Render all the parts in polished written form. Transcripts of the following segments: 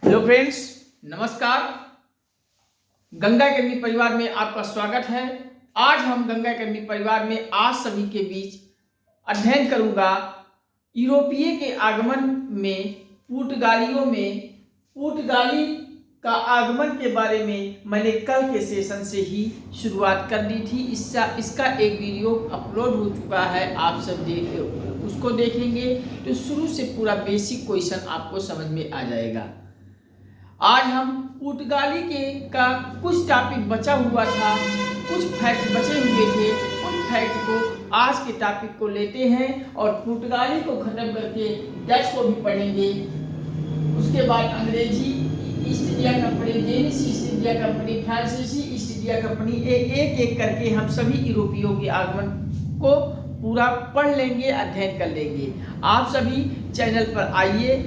Hello friends, नमस्कार। Ganga academy परिवार में आपका स्वागत है। आज हम गंगा अकेडमी परिवार में आज सभी के बीच अध्ययन करूंगा यूरोपीय के आगमन में पुर्तगाली का आगमन के बारे में मैंने कल के सेशन से ही शुरुआत कर दी थी। इसका एक वीडियो अपलोड हो चुका है, आप सब उसको देखेंगे तो शुरू से पूरा बेसिक क्वेश्चन आपको समझ में आ जाएगा। आज हम पुर्तगाली का कुछ टॉपिक बचा हुआ था, कुछ फैक्ट बचे हुए थे, उन फैक्ट को आज के टॉपिक को लेते हैं और पुर्तगाली को खत्म करके डच को भी पढ़ेंगे। उसके बाद अंग्रेजी, east India company, Danish east India company, फ्रांसीसी ईस्ट इंडिया कंपनी, एक एक करके हम सभी यूरोपियों के आगमन को पूरा पढ़ लेंगे, अध्ययन कर लेंगे। आप सभी चैनल पर आइए,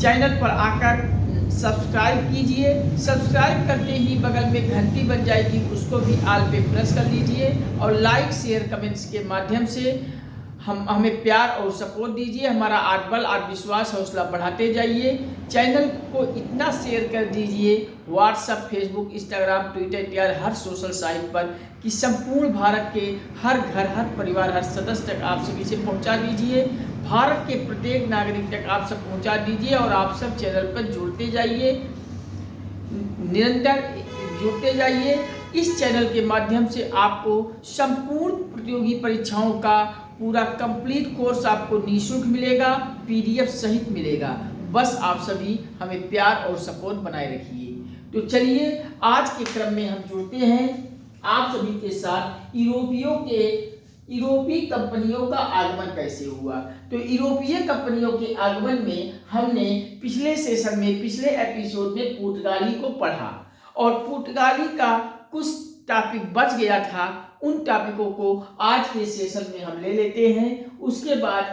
चैनल पर आकर सब्सक्राइब कीजिए। सब्सक्राइब करते ही बगल में घंटी बन जाएगी, उसको भी ऑल पे प्रेस कर लीजिए और लाइक शेयर कमेंट्स के माध्यम से हमें प्यार और सपोर्ट दीजिए। हमारा आत्मबल आत्मविश्वास हौसला बढ़ाते जाइए। चैनल को इतना शेयर कर दीजिए व्हाट्सएप, फेसबुक, इंस्टाग्राम, ट्विटर इत्यादि हर सोशल साइट पर कि संपूर्ण भारत के हर घर, हर परिवार, हर सदस्य तक आप सभी से पहुंचा दीजिए। भारत के प्रत्येक नागरिक तक आप सब पहुंचा दीजिए और आप सब चैनल पर जुड़ते जाइए, निरंतर जुड़ते जाइए। इस चैनल के माध्यम से आपको संपूर्ण प्रतियोगी परीक्षाओं का पूरा कंप्लीट कोर्स आपको निःशुल्क मिलेगा, पीडीएफ सहित मिलेगा। बस आप सभी हमें प्यार और सपोर्ट बनाए रखिए। तो चलिए आज के क्रम में हम जुड़ते हैं आप सभी के साथ यूरोपीय कंपनियों का आगमन कैसे हुआ। तो यूरोपीय कंपनियों के आगमन में हमने पिछले सेशन में, पिछले एपिसोड में पुर्तगाली को पढ़ा और पुर्तगाली का कुछ टॉपिक बच गया था, उन टॉपिकों को आज के सेशन में हम ले लेते हैं। उसके बाद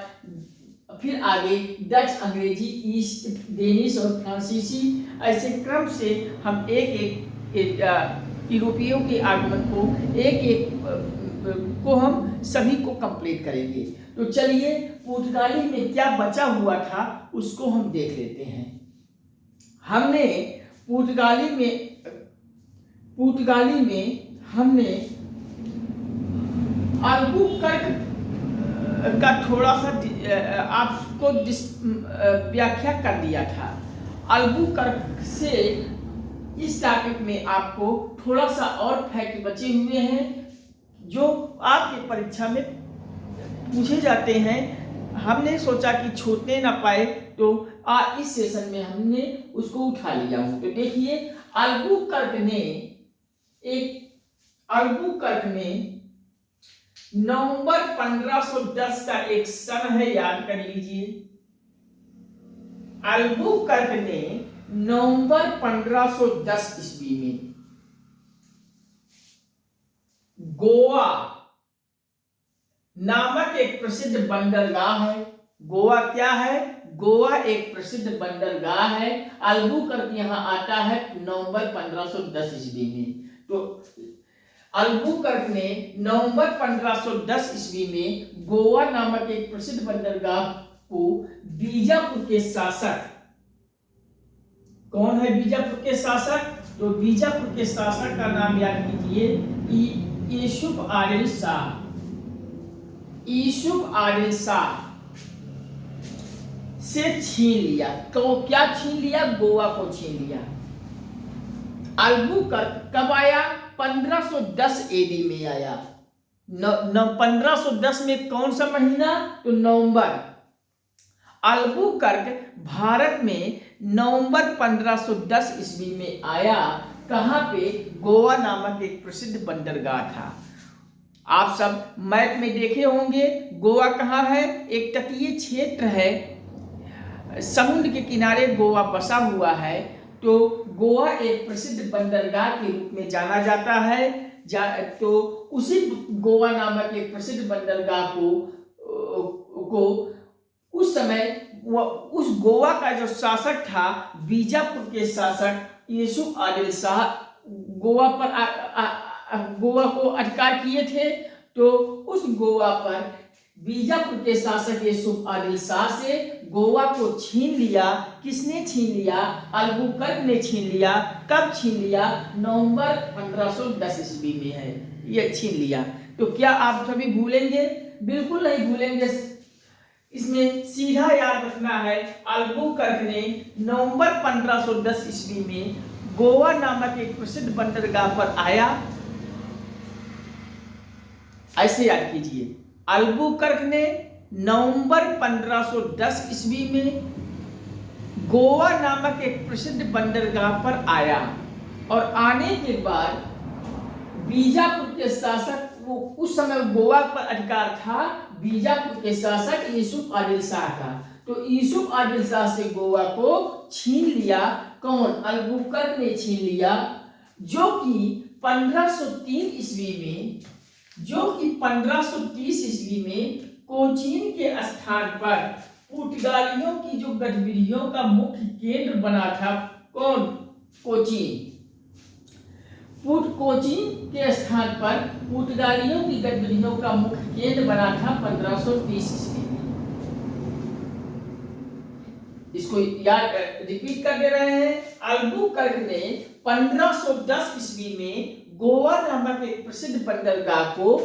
फिर आगे डच, अंग्रेजी, ईस्ट, डेनिश और फ्रांसीसी, ऐसे क्रम से हम एक यूरोपियों के आगमन को हम सभी को कंप्लीट करेंगे। तो चलिए पुर्तगाली में क्या बचा हुआ था उसको हम देख लेते हैं। हमने पुर्तगाली में हमने अल्बुकर्क का थोड़ा सा आपको व्याख्या कर दिया था। अल्बुकर्क से इस टॉपिक में आपको थोड़ा सा और फैक्ट बचे हुए हैं जो आपके परीक्षा में पूछे जाते हैं। हमने सोचा कि छूटने ना पाए तो इस सेशन में हमने उसको उठा लिया हूं। तो देखिए अल्बुकर्क ने नवंबर 1510 का एक सन है, याद कर लीजिए। अल्बुकर्क ने नवंबर 1510 ईस्वी में गोवा नामक एक प्रसिद्ध बंदरगाह है। गोवा क्या है? गोवा एक प्रसिद्ध बंदरगाह है। अल्बुकर्क यहां आता है नवंबर 1510 ईस्वी में। तो अल्बुकर्क ने नवंबर 1510 ईस्वी में गोवा नामक एक प्रसिद्ध बंदरगाह को बीजापुर के शासक, कौन है बीजापुर के शासक? तो बीजापुर के शासक का नाम याद कीजिए, यूसुफ आदिल शाह। यूसुफ आदिल शाह से छीन लिया। तो क्या छीन लिया? गोवा को छीन लिया। अल्बुकर्क कब आया? 1510 एडी में आया। 1510 में कौन सा महीना? तो नवंबर। अल्बुकर्क भारत में नवंबर 1510 ईस्वी में आया। कहां पे? गोवा नामक एक प्रसिद्ध बंदरगाह था। आप सब मैप में देखे होंगे गोवा कहां है? एक तटीय क्षेत्र है, समुद्र के किनारे गोवा बसा हुआ है। तो गोवा एक प्रसिद्ध बंदरगाह के रूप में जाना जाता है। तो उसी गोवा नामक एक प्रसिद्ध बंदरगाह को उस समय उस गोवा का जो शासक था, बीजापुर के शासक यूसुफ आदिल शाह, गोवा को अधिकार किए थे। तो उस गोवा पर बीजापुर के शासक यूसुफ आदिल शाह से गोवा को छीन लिया। किसने छीन लिया? अल्बुकर्क ने छीन लिया। कब छीन लिया? नवंबर 1510 ईस्वी में है ये छीन लिया। तो क्या आप सभी भूलेंगे? बिल्कुल नहीं भूलेंगे। इसमें सीधा याद रखना है, अल्बुकर्क ने नवंबर 1510 ईस्वी में गोवा नामक एक प्रसिद्ध बंदरगाह पर आया। ऐसे याद कीजिए, अल्बुकर्क ने नवंबर 1510 ईस्वी में गोवा नामक एक प्रसिद्ध बंदरगाह पर आया और आने के बाद बीजापुर के शासक, वो उस समय गोवा पर अधिकार था बीजापुर के शासक यूसुफ आदिल शाह का। तो यूसुफ आदिल शाह से गोवा को छीन लिया। कौन? अल्बुकर्क ने छीन लिया, जो कि 1503 ईस्वी में, जो कि 1530 ईस्वी में कोचीन के स्थान पर पुर्तगालियों की जो गतिविधियों का मुख्य केंद्र बना था। कौन? कोचीन। कोचीन के स्थान पर पुर्तगालियों की गतिविधियों का मुख्य केंद्र बना था 1530 ईस्वी में। इसको याद रिपीट कर दे रहे हैं। अल्बुकर्क ने 1510 ईस्वी में गोवा नामक एक प्रसिद्ध बंदरगाह को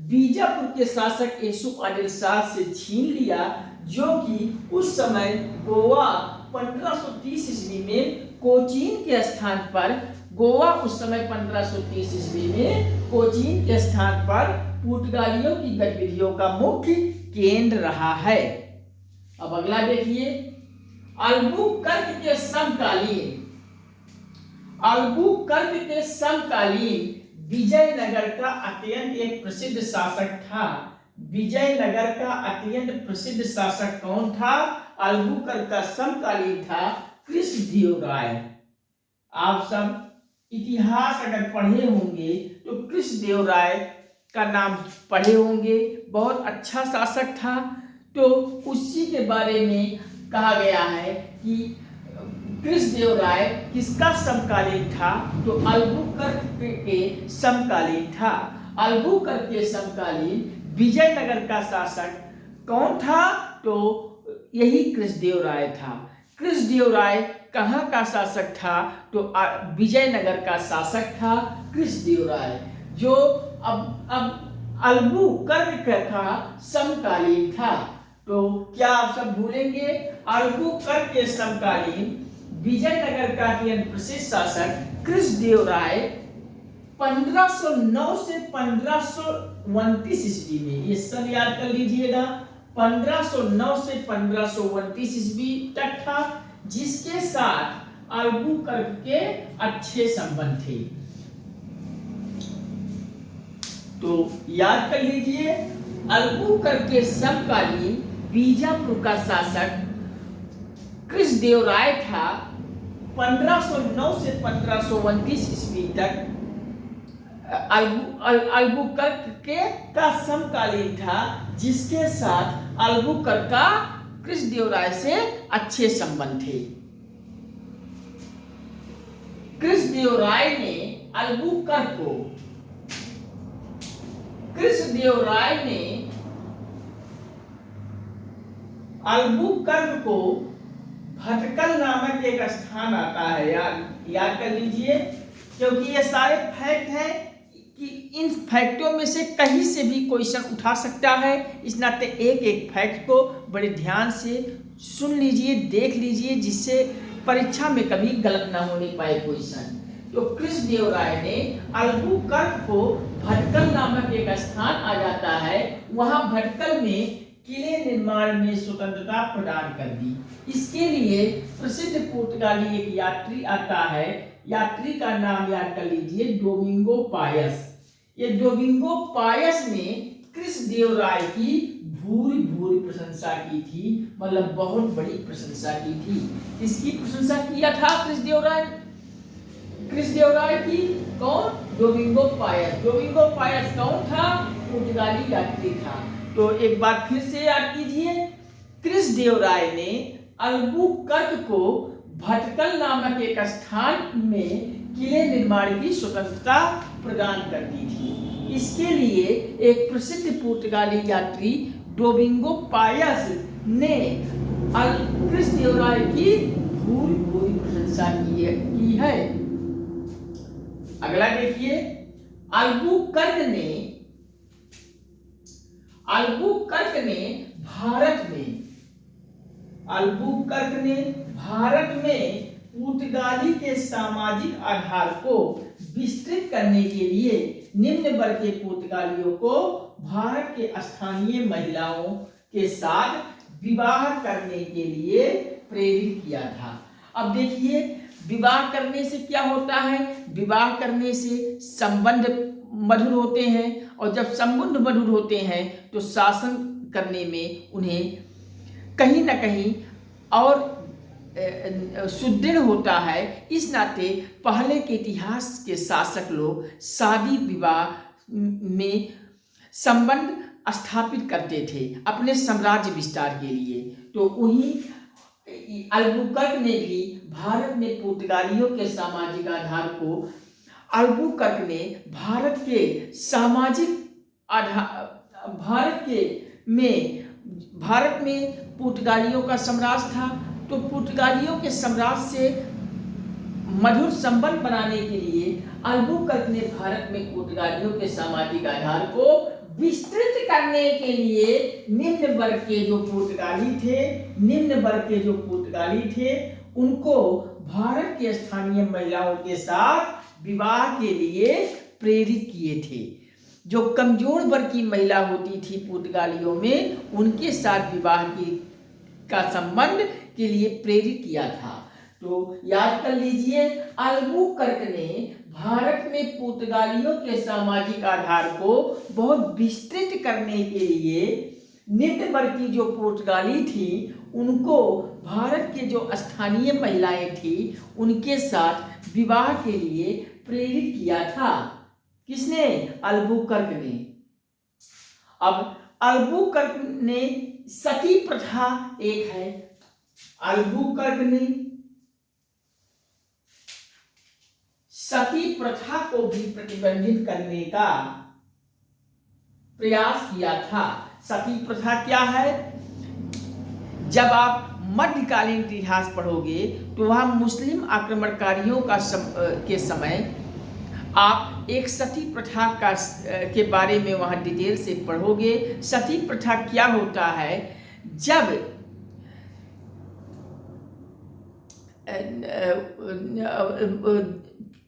बीजापुर के शासक यूसुफ आदिल शाह से छीन लिया, जो कि उस समय गोवा 1530 ईस्वी में कोचीन के स्थान पर, गोवा उस समय 1530 ईस्वी में कोचीन के स्थान पर पुर्तगालियों की गतिविधियों का मुख्य केंद्र रहा है। अब अगला देखिए, अल्बुकर्क के समकालीन विजयनगर का अत्यंत एक प्रसिद्ध शासक था। विजयनगर का अत्यंत प्रसिद्ध शासक कौन था? अल्बुकर्क का समकालीन था कृष्णदेवराय। आप सब इतिहास अगर पढ़े होंगे तो कृष्णदेवराय का नाम पढ़े होंगे, बहुत अच्छा शासक था। तो उसी के बारे में कहा गया है कि कृष्णदेवराय किसका समकालीन था? तो अल्बुकर्क के समकालीन था। अल्बुकर्क के समकालीन विजयनगर का शासक कौन था? तो यही कृष्णदेवराय था। कृष्णदेवराय कहाँ का शासक था? तो विजयनगर का शासक था कृष्णदेवराय, जो अब अल्बुकर्क का समकालीन था। तो क्या आप सब भूलेंगे? अल्बुकर्क के समकालीन विजयनगर का अत्यंत प्रसिद्ध शासक कृष्णदेवराय 1509 से 1529 ईस्वी में, ये सब याद कर लीजिएगा, 1509 से 1529 ईस्वी तक था, जिसके साथ अल्बुकर्क के अच्छे संबंध थे। तो याद कर लीजिए, अल्बुकर्क के समकालीन बीजापुर का शासक कृष्णदेवराय था 1509 से 1529 ईस्वी तक। अल्बुकर्क के का समकालीन था, जिसके साथ अल्बुकर्क का कृष्णदेवराय से अच्छे संबंध थे। कृष्णदेवराय ने अल्बुकर्क को भटकल नामक एक स्थान आता है, याद कर लीजिए, क्योंकि ये सारे फैक्ट हैं कि इन फैक्टों में से कहीं से भी क्वेश्चन उठा सकता है। इस नाते एक एक फैक्ट को बड़े ध्यान से सुन लीजिए, देख लीजिए, जिससे परीक्षा में कभी गलत ना होने पाए क्वेश्चन। तो कृष्णदेवराय ने अल्बुकर्क को भटकल नामक एक स्थान आ जाता है, वहां भटकल में किले निर्माण में स्वतंत्रता प्रदान कर दी। इसके लिए प्रसिद्ध पुर्तगाली एक यात्री आता है, यात्री का नाम याद कर लीजिए, डोमिंगो पायस। ये डोमिंगो पायस ने कृष्णदेवराय की भूरी भूरी प्रशंसा की थी, मतलब बहुत बड़ी प्रशंसा की थी। इसकी प्रशंसा किया था कृष्णदेवराय की कौन? Domingo Paes. डोमिंगो पायस कौन था? पुर्तगाली यात्री था। तो एक बार फिर से याद कीजिए, कृष्णदेवराय ने अल्बुकर्क को भटकल नामक एक स्थान में किले निर्माण की स्वतंत्रता प्रदान कर दी थी। इसके लिए एक प्रसिद्ध पुर्तगाली यात्री डोमिंगो पायस ने कृष्णदेवराय की भूरी भूरी प्रशंसा की है। अगला देखिए, अल्बुकर्क ने भारत में पुर्तगाली के सामाजिक आधार को विस्तृत करने के लिए निम्न वर्ग के पुर्तगालियों को भारत के स्थानीय महिलाओं के साथ विवाह करने के लिए प्रेरित किया था। अब देखिए, विवाह करने से क्या होता है? विवाह करने से संबंध मधुर होते हैं, और जब संबंध मधुर होते हैं तो शासन करने में उन्हें कहीं ना कहीं और सुदृढ़ होता है। इस नाते पहले के इतिहास के शासक लोग शादी विवाह में संबंध स्थापित करते थे अपने साम्राज्य विस्तार के लिए। तो वहीं अल्बुकर्क ने भी भारत में पुर्तगालियों के सामाजिक आधार को, अल्बुकर्क ने भारत के सामाजिक आधार, भारत में पुर्तगालियों का साम्राज्य था, तो पुर्तगालियों के साम्राज्य से मधुर संबंध बनाने के लिए अल्बुकर्क ने भारत में पुर्तगालियों के सामाजिक आधार को विस्तृत करने के लिए निम्न वर्ग के जो पुर्तगाली थे उनको भारत के स्थानीय महिलाओं के साथ विवाह के लिए प्रेरित किए थे। जो कमजोर वर्ग की महिला होती थी पुर्तगालियों में, उनके साथ विवाह का संबंध के लिए प्रेरित किया था। तो याद कर लीजिए, अल्बुकर्क ने भारत में पुर्तगालियों के सामाजिक आधार को बहुत विस्तृत करने के लिए निम्न वर्ग की जो पुर्तगाली थी उनको भारत के जो स्थानीय महिलाएं थी उनके साथ विवाह के लिए प्रेरित किया था। किसने? अल्बुकर्क ने। अब अल्बुकर्क ने सती प्रथा एक है, अल्बुकर्क ने सती प्रथा को भी प्रतिबंधित करने का प्रयास किया था। सती प्रथा क्या है? जब आप मध्यकालीन इतिहास पढ़ोगे तो वहां मुस्लिम आक्रमणकारियों के समय आप एक सती प्रथा के बारे में वहां डिटेल से पढ़ोगे। सती प्रथा क्या होता है? जब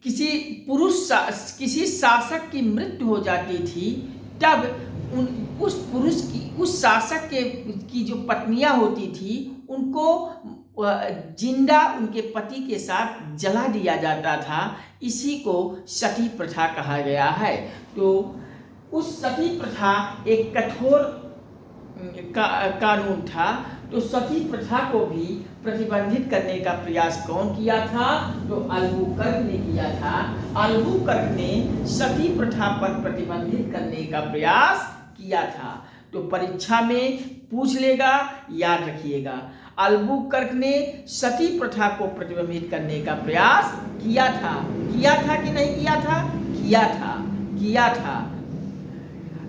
किसी शासक की मृत्यु हो जाती थी, तब उस शासक की जो पत्नियां होती थी उनको जिंदा उनके पति के साथ जला दिया जाता था। इसी को सती प्रथा कहा गया है। तो उस सती प्रथा एक कठोर कानून था। तो सती प्रथा को भी प्रतिबंधित करने का प्रयास कौन किया था? तो अल्बुकर्क ने किया था। अल्बुकर्क ने सती प्रथा पर प्रतिबंधित करने का प्रयास किया था। तो परीक्षा में पूछ लेगा, याद रखिएगा। अल्बुकर्क ने सती प्रथा को प्रतिबंधित करने का प्रयास किया था। किया था कि नहीं किया था? किया था।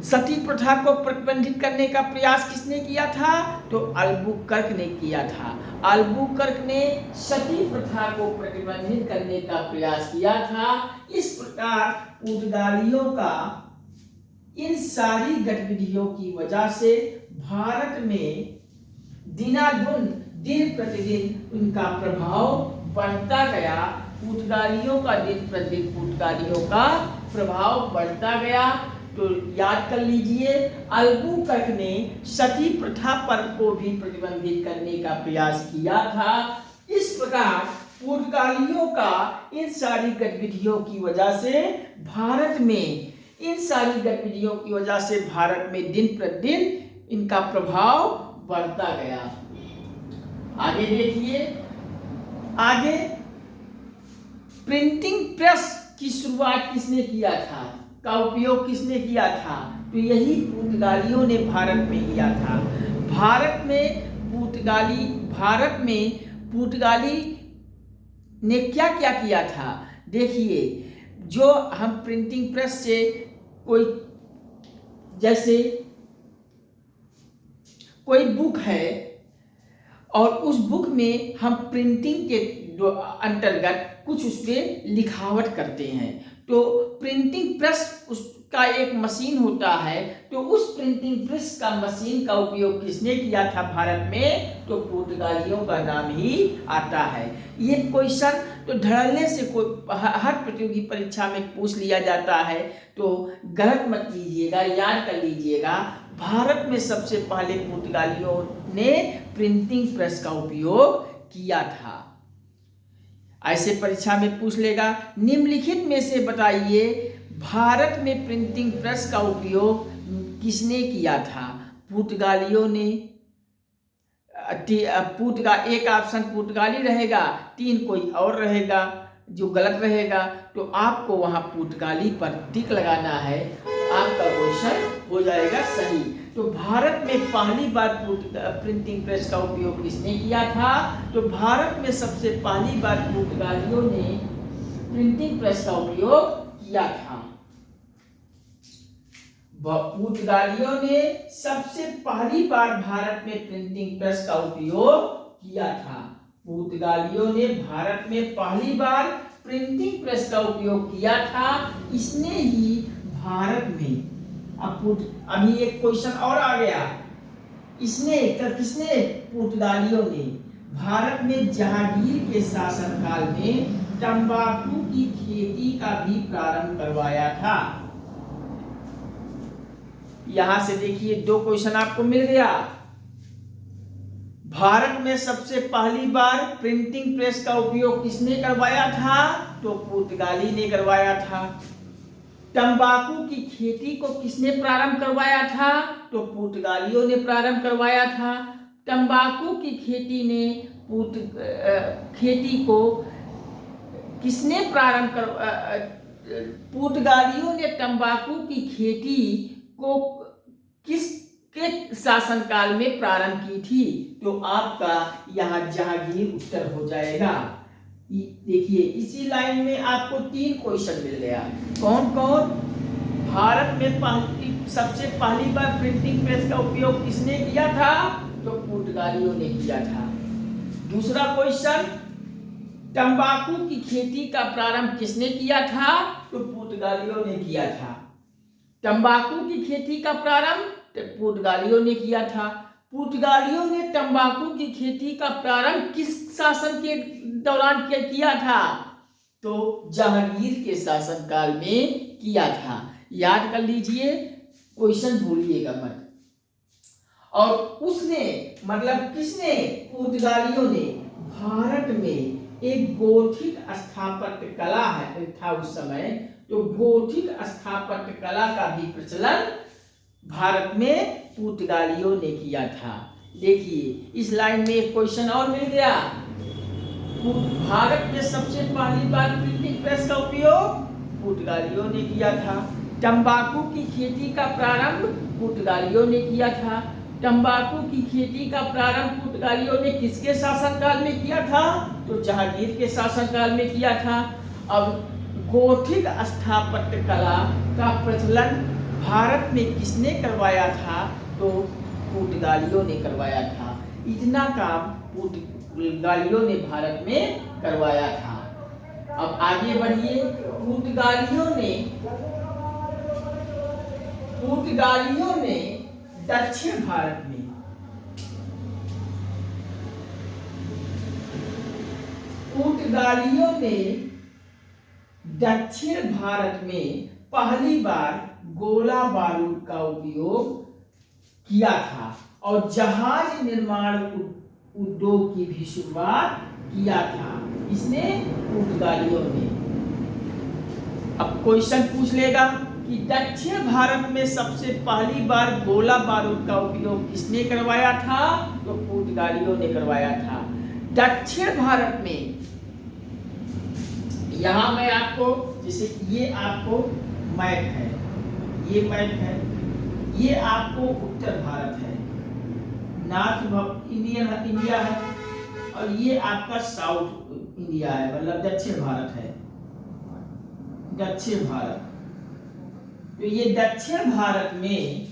सती प्रथा को प्रतिबंधित करने का प्रयास किसने किया था? तो अल्बुकर्क ने किया था। अल्बुकर्क ने सती प्रथा को प्रतिबंधित करने का प्रयास किया था। इस प्रकार पुर्तगालियों का इन सारी गतिविधियों की वजह से भारत में दिन प्रतिदिन उनका प्रभाव बढ़ता गया। पुर्तगालियों का दिन प्रतिदिन पुर्तगालियों का प्रभाव बढ़ता गया। तो याद कर लीजिए, अल्बुकर्क ने सती प्रथा पर को भी प्रतिबंधित करने का प्रयास किया था। इस प्रकार पुर्तगालियों का इन सारी गतिविधियों की वजह से भारत में दिन प्रतिदिन इनका प्रभाव बढ़ता गया। आगे देखिए, आगे प्रिंटिंग प्रेस की शुरुआत किसने किया था? का उपयोग किसने किया था? तो यही पुर्तगालियों ने भारत में किया था। भारत में पुर्तगाली ने क्या क्या किया था? देखिए, जो हम प्रिंटिंग प्रेस से कोई जैसे कोई बुक है और उस बुक में हम प्रिंटिंग के अंतर्गत कुछ उस पर लिखावट करते हैं, तो प्रिंटिंग प्रेस उसका एक मशीन होता है। तो उस प्रिंटिंग प्रेस का मशीन का उपयोग किसने किया था भारत में? तो पुर्तगालियों का नाम ही आता है। ये क्वेश्चन तो धड़ल्ले से कोई हर प्रतियोगी परीक्षा में पूछ लिया जाता है, तो गलत मत कीजिएगा, याद कर लीजिएगा। भारत में सबसे पहले पुर्तगालियों ने प्रिंटिंग प्रेस का उपयोग किया था। ऐसे परीक्षा में पूछ लेगा, निम्नलिखित में से बताइए भारत में प्रिंटिंग प्रेस का उपयोग किसने किया था? पुर्तगालियों ने। एक ऑप्शन पुर्तगाली रहेगा, 3 कोई और रहेगा जो गलत रहेगा, तो आपको वहां पुर्तगाली पर टिक लगाना है, आपका क्वेश्चन हो जाएगा सही। तो भारत में पहली बार प्रिंटिंग प्रेस का उपयोग किसने किया था? तो भारत में सबसे पहली बार पुर्तगालियों ने प्रिंटिंग प्रेस का उपयोग किया था। पुर्तगालियों ने सबसे पहली बार भारत में प्रिंटिंग प्रेस का उपयोग किया था। पुर्तगालियों ने भारत में पहली बार प्रिंटिंग प्रेस का उपयोग किया था। इसने ही भारत में अभी एक क्वेश्चन और आ गया, किसने? पुर्तगालियों ने भारत में जहांगीर के शासनकाल में तंबाकू की खेती का भी प्रारंभ करवाया था। यहां से देखिए 2 क्वेश्चन आपको मिल गया। भारत में सबसे पहली बार प्रिंटिंग प्रेस का उपयोग किसने करवाया था? तो पुर्तगाली ने करवाया था। तंबाकू की खेती को किसने प्रारंभ करवाया था? तो पुर्तगालियों ने प्रारंभ करवाया था। तंबाकू की खेती को किसने प्रारंभ पुर्तगालियों ने तंबाकू की खेती को किसके शासनकाल में प्रारंभ की थी? तो आपका यहाँ जहांगीर उत्तर हो जाएगा। देखिए इसी लाइन में आपको 3 क्वेश्चन मिल गया। कौन कौन? भारत में सबसे पहली बार प्रिंटिंग प्रेस का उपयोग किसने किया था? तो पुर्तगालियों ने किया था। दूसरा क्वेश्चन, तंबाकू की खेती का प्रारंभ किसने किया था? तो पुर्तगालियों ने किया था। तंबाकू की खेती का प्रारंभ पुर्तगालियों ने किया था। पुर्तगालियों ने तंबाकू की खेती का प्रारंभ किस शासन के दौरान किया था? तो जहांगीर के शासनकाल में किया था। याद कर लीजिए, क्वेश्चन भूलिएगा मत। और उसने मतलब किसने? पुर्तगालियों ने भारत में एक गोथिक स्थापत्य कला था उस समय, तो गोथिक स्थापत्य कला का भी प्रचलन भारत में पुर्तगालियों ने किया था। देखिए इस लाइन में एक क्वेश्चन और मिल गया। भारत में सबसे पहली बार प्रिंटिंग प्रेस का उपयोग पुर्तगालियों ने किया था। तंबाकू की खेती का प्रारंभ पुर्तगालियों ने किया था। तंबाकू की खेती का प्रारंभ पुर्तगालियों ने किसके शासनकाल में किया था? तो जहांगीर के शासनकाल में किया था। अब गोथिक स्थापत्य कला का प्रचलन भारत में किसने करवाया था? तो पुर्तगालियों ने करवाया था। इतना काम पुर्तगालियों ने भारत में करवाया था। अब आगे बढ़िए। पुर्तगालियों ने दक्षिण भारत में पहली बार गोला बारूद का उपयोग किया था और जहाज निर्माण उद्योग की भी शुरुआत किया था। इसने पुर्तगालियों ने। अब क्वेश्चन पूछ लेगा कि दक्षिण भारत में सबसे पहली बार गोला बारूद का उपयोग किसने करवाया था? तो पुर्तगालियों ने करवाया था। दक्षिण भारत में यहां मैं आपको, जैसे ये आपको मैप है, ये मैप है, ये आपको उत्तर भारत है, नॉर्थ इंडिया है, और ये आपका साउथ इंडिया है, मतलब दक्षिण भारत है, दक्षिण भारत। तो ये दक्षिण भारत में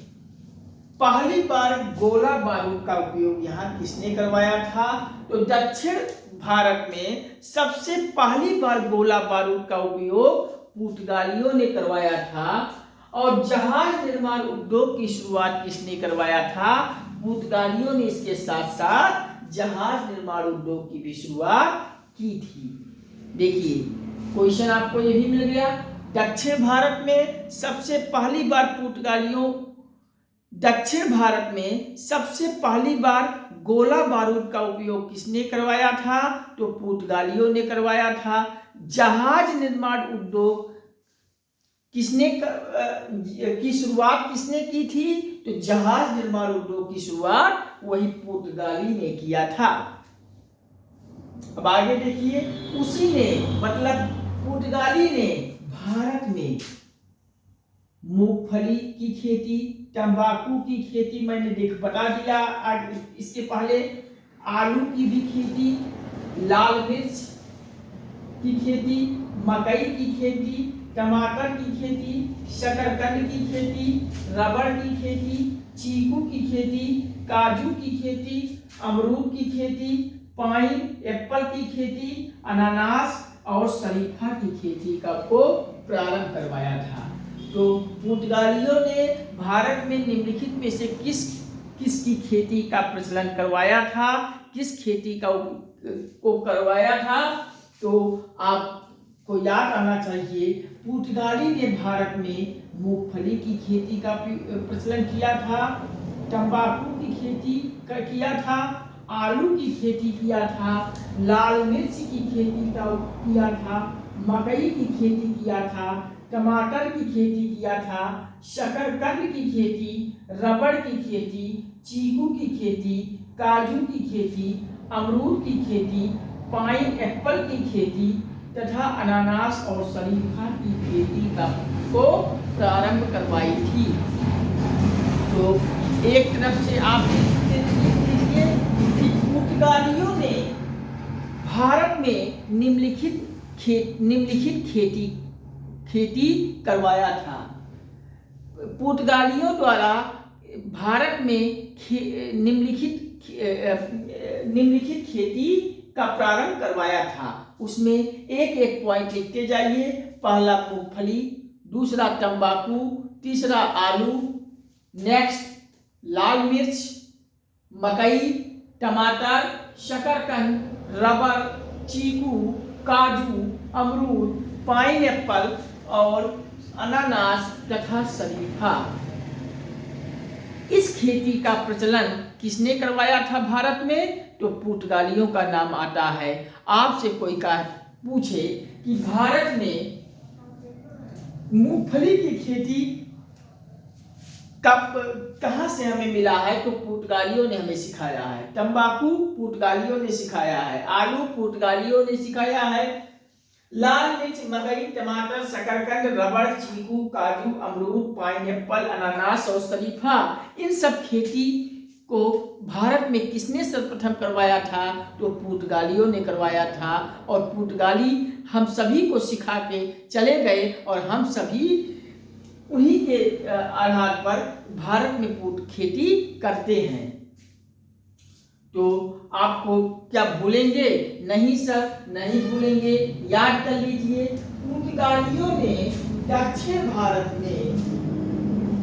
पहली बार गोला बारूद का उपयोग यहाँ किसने करवाया था? तो दक्षिण भारत में सबसे पहली बार गोला बारूद का उपयोग पुर्तगालियों ने करवाया था। और जहाज निर्माण उद्योग की शुरुआत किसने करवाया था? पुर्तगालियों ने इसके साथ साथ जहाज निर्माण उद्योग की भी शुरुआत की थी। देखिए क्वेश्चन आपको ये भी मिल गया। दक्षिण भारत में सबसे पहली बार पुर्तगालियों दक्षिण भारत में सबसे पहली बार गोला बारूद का उपयोग किसने करवाया था? तो पुर्तगालियों ने करवाया था। जहाज निर्माण उद्योग की शुरुआत किसने की थी? तो जहाज निर्माण उद्योग की शुरुआत वही पुर्तगाली ने किया था। अब आगे देखिए, उसी ने मतलब पुर्तगाली ने भारत में मूंगफली की खेती, तंबाकू की खेती मैंने बता दिया। इसके पहले आलू की भी खेती, लाल मिर्च की खेती, मकई की खेती, टमाटर की खेती, शकरकंद की खेती, रबड़ की खेती, चीकू की खेती, काजू की खेती, अमरूद की खेती, पाइन एप्पल की खेती, अनानास और शरीफा की खेती का को प्रारंभ करवाया था। तो पुर्तगालियों ने भारत में निम्नलिखित में से किसकी खेती का प्रचलन करवाया था? किस खेती को करवाया था? तो आपको याद आना चाहिए, पुर्तगाली ने भारत में मूंगफली की खेती का प्रचलन किया था, तंबाकू की खेती किया था, आलू की खेती किया था, लाल मिर्च की खेती किया था, मकई की खेती किया था, टमाटर की खेती किया था, शकरकंद की खेती, रबड़ की खेती, चीकू की खेती, काजू की खेती, अमरूद की खेती, पाइन एप्पल की खेती तथा अनानास और शरीफा की खेती को प्रारंभ करवाई थी। तो एक तरफ से आप देखिए कि पुर्तगालियों ने भारत में निम्नलिखित खेती करवाया था। पुर्तगालियों द्वारा भारत में निम्नलिखित खेती का प्रारंभ करवाया था। उसमें एक एक पॉइंट लिखते जाइए। पहला मूंगफली, दूसरा तंबाकू, तीसरा आलू, नेक्स्ट लाल मिर्च, मकई, टमाटर, शकरकंद, रबर, चीकू, काजू, अमरूद, पाइन एप्पल और अनानास तथा शरीफा। इस खेती का प्रचलन किसने करवाया था भारत में? तो पुर्तगालियों का नाम आता है। आपसे कोई पूछे कि भारत में मूंगफली की खेती कहां से हमें मिला है? तो पुर्तगालियों ने हमें सिखाया है। तंबाकू पुर्तगालियों ने सिखाया है, आलू पुर्तगालियों ने सिखाया है, लाल मिर्च, मकई, टमाटर, शकरकंद, रबड़, चीकू, काजू, अमरूद, पाइनएप्पल, अनानास और शरीफा, इन सब खेती को भारत में किसने सर्वप्रथम करवाया था? तो पुर्तगालियों ने करवाया था। और पुर्तगाली हम सभी को सिखा के चले गए और हम सभी उन्हीं के आधार पर भारत में खेती करते हैं। तो आपको क्या भूलेंगे? नहीं सर, नहीं भूलेंगे, याद कर लीजिए। पुर्तगालियों ने दक्षिण भारत में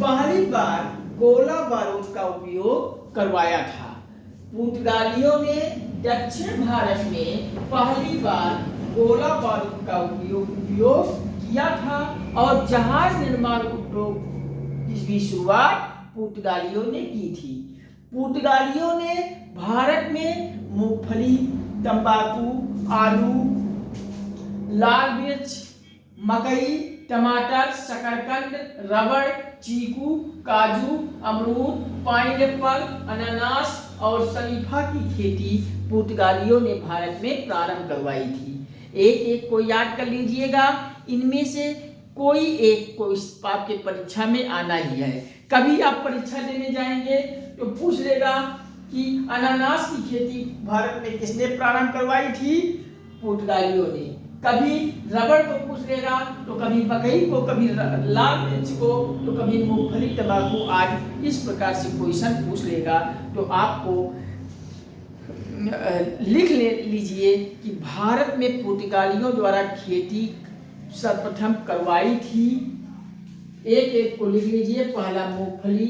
पहली बार गोला बारूद का उपयोग करवाया था। पुर्तगालियों ने दक्षिण भारत में पहली बार गोला बारूद का उपयोग किया था और जहाज निर्माण उद्योग की भी शुरुआत पुर्तगालियों ने की थी। पुर्तगालियों ने भारत में मूंगफली, तंबाकू, आलू, लाल मिर्च, मकई, टमाटर, शकरकंद, रबड़, चीकू, काजू, अमरूद, पाइनएप्पल, अनानास और शरीफा की खेती पुर्तगालियों ने भारत में प्रारंभ करवाई थी। एक एक को याद कर लीजिएगा। इनमें से कोई एक को आपके परीक्षा में आना ही है। कभी आप परीक्षा देने जाएंगे तो पूछ लेगा कि अनानास की खेती भारत में किसने प्रारंभ करवाई थी? पुर्तगालियों ने। कभी रबड़ को पूछ लेगा, तो कभी मकई को, कभी लाल मिर्च को, तो कभी मूंगफली तंबाकू आदि। इस प्रकार से क्वेश्चन पूछ लेगा। तो आपको लिख लीजिए कि भारत में पुर्तगालियों द्वारा खेती सर्वप्रथम करवाई थी। एक एक को लिख लीजिए। पहला मूंगफली,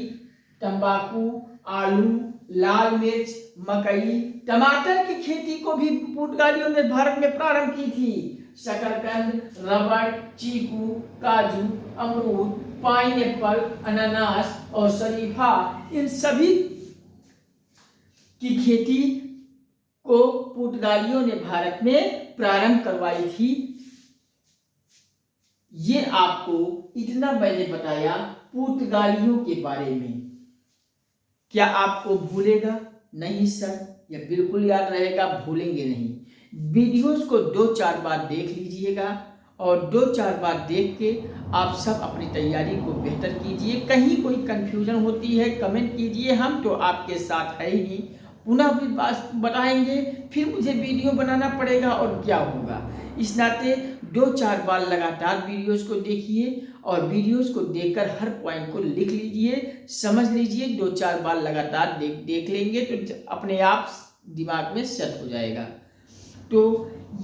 तंबाकू, आलू, लाल मिर्च, मकई, टमाटर की खेती को भी पुर्तगालियों ने भारत में प्रारंभ की थी। शकरकंद, रबड़, चीकू, काजू, अमरूद, पाइनएप्पल, अनानास और शरीफा, इन सभी की खेती को पुर्तगालियों ने भारत में प्रारंभ करवाई थी। ये आपको इतना मैंने बताया पुर्तगालियों के बारे में। क्या आपको भूलेगा? नहीं सर, यह बिल्कुल याद रहेगा, भूलेंगे नहीं। वीडियोस को 2-4 बार देख लीजिएगा और 2-4 बार देख के आप सब अपनी तैयारी को बेहतर कीजिए। कहीं कोई कंफ्यूजन होती है कमेंट कीजिए, हम तो आपके साथ है ही। पुनः भी बात बताएंगे, फिर मुझे वीडियो बनाना पड़ेगा और क्या होगा। इस नाते 2-4 बार लगातार वीडियोस को देखिए और वीडियोस को देखकर हर पॉइंट को लिख लीजिए, समझ लीजिए। 2-4 बार लगातार देख लेंगे तो अपने आप दिमाग में सेट हो जाएगा। तो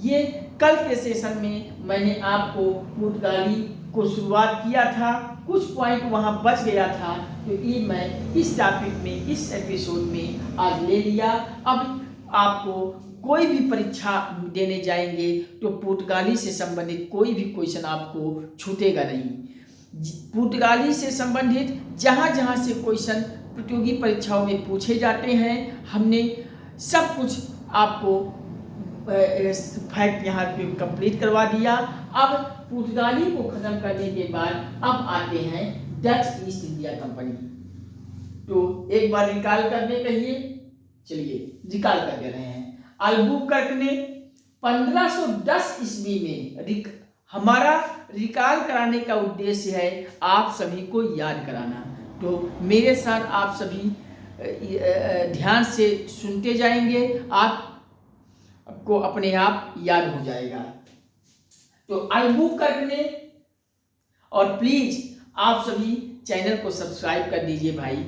ये कल के सेशन में मैंने आपको पुर्तगाली को शुरुआत किया था, कुछ पॉइंट वहाँ बच गया था, तो ये मैं इस टॉपिक में, इस एपिसोड में आज ले लिया। अब आपको कोई भी परीक्षा देने जाएंगे तो पुर्तगाली से संबंधित कोई भी क्वेश्चन आपको छूटेगा नहीं। पुर्तगाली से संबंधित जहाँ जहाँ से क्वेश्चन प्रतियोगी परीक्षाओं में पूछे जाते हैं, हमने सब कुछ आपको फैक्ट यहाँ पे कंप्लीट करवा दिया। अब पुर्तगाली को खत्म करने के बाद अब आते हैं डच ईस्ट इंडिया कंपनी। तो एक बार रिकॉल करने कहिए, चलिए रिकॉल कर दे रहे हैं। अल्बुकर्क ने 1510 ईस्वी में, हमारा रिकॉल कराने का उद्देश्य है आप सभी को याद कराना। तो मेरे साथ आप सभी ध्यान से सुनते जाएंगे, आपको अपने आप याद हो जाएगा। तो अल्बुकर्क ने, और प्लीज आप सभी चैनल को सब्सक्राइब कर दीजिए भाई।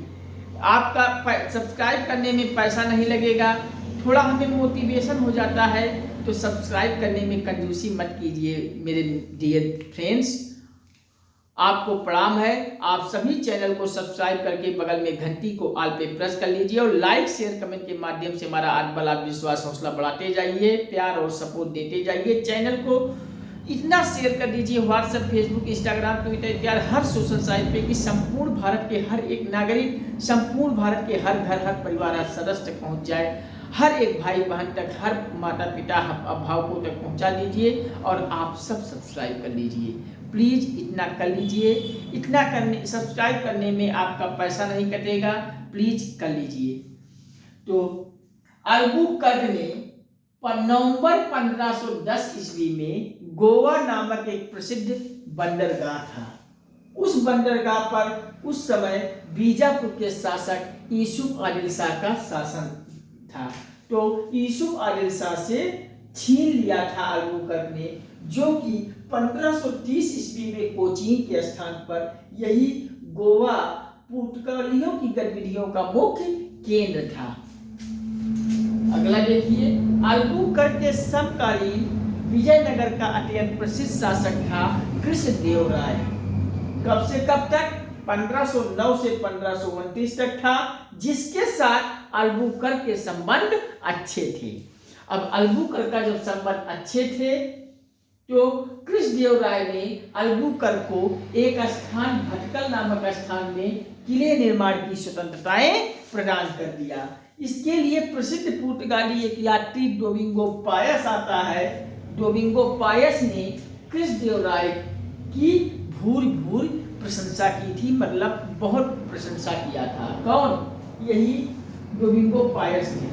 आपका सब्सक्राइब करने में पैसा नहीं लगेगा, थोड़ा हमें मोटिवेशन हो जाता है। तो सब्सक्राइब करने में कंजूसी मत कीजिए मेरे डियर फ्रेंड्स। आपको प्रणाम है। आप सभी चैनल को सब्सक्राइब करके बगल में घंटी को ऑल पे प्रेस कर लीजिए और लाइक शेयर कमेंट के माध्यम से हमारा आत्मबल, आत्मविश्वास, हौसला बढ़ाते जाइए, प्यार और सपोर्ट देते जाइए। चैनल को इतना शेयर कर दीजिए व्हाट्सएप, फेसबुक, इंस्टाग्राम, ट्विटर इत्यादि हर सोशल साइट पे कि संपूर्ण भारत के हर एक नागरिक, संपूर्ण भारत के हर घर, हर परिवार, हर सदस्य तक पहुंच जाए। हर एक भाई बहन तक, हर माता पिता, अभिभावकों तक पहुंचा दीजिए और आप सब सब्सक्राइब कर लीजिए। प्लीज़ इतना कर लीजिए। इतना करने, सब्सक्राइब करने में आपका पैसा नहीं कटेगा, प्लीज़ कर लीजिए। तो अल्बुकर्क ने नवंबर 1510 ईस्वी में गोवा नामक एक प्रसिद्ध बंदरगाह था। उस बंदरगाह पर उस समय बीजापुर के शासक यूसुफ आदिल शाह का शासन था। तो यूसुफ आदिल शाह से छीन लिया था अल्बुकर्क ने, जो कि 1530 ईस्वी में कोचीन के स्थान पर यही गोवा पुर्तगालियों की गतिविधियों का मुख्य केंद्र था। अगला देखिए, अल्बुकर्क के समकालीन विजयनगर का अत्यंत प्रसिद्ध शासक था कृष्णदेवराय। कब से कब तक? 1509 से 1529 तक था, जिसके साथ अल्बुकर्क के संबंध अच्छे थे। अब अल्बुकर्क का जब संबंध अच्छे थे तो कृष्णदेवराय ने अल्बुकर्क को एक स्थान, भटकल नामक स्थान में किले निर्माण की स्वतंत्रताएं प्रदान कर दिया। इसके लिए प्रसिद्ध पुर्तगाली एक यात्री डोमिंगो पायस आता है। डोमिंगो पायस ने कृष्णदेवराय की भूरी प्रशंसा की थी, मतलब बहुत प्रशंसा किया था। कौन? यही डोमिंगो पायस ने।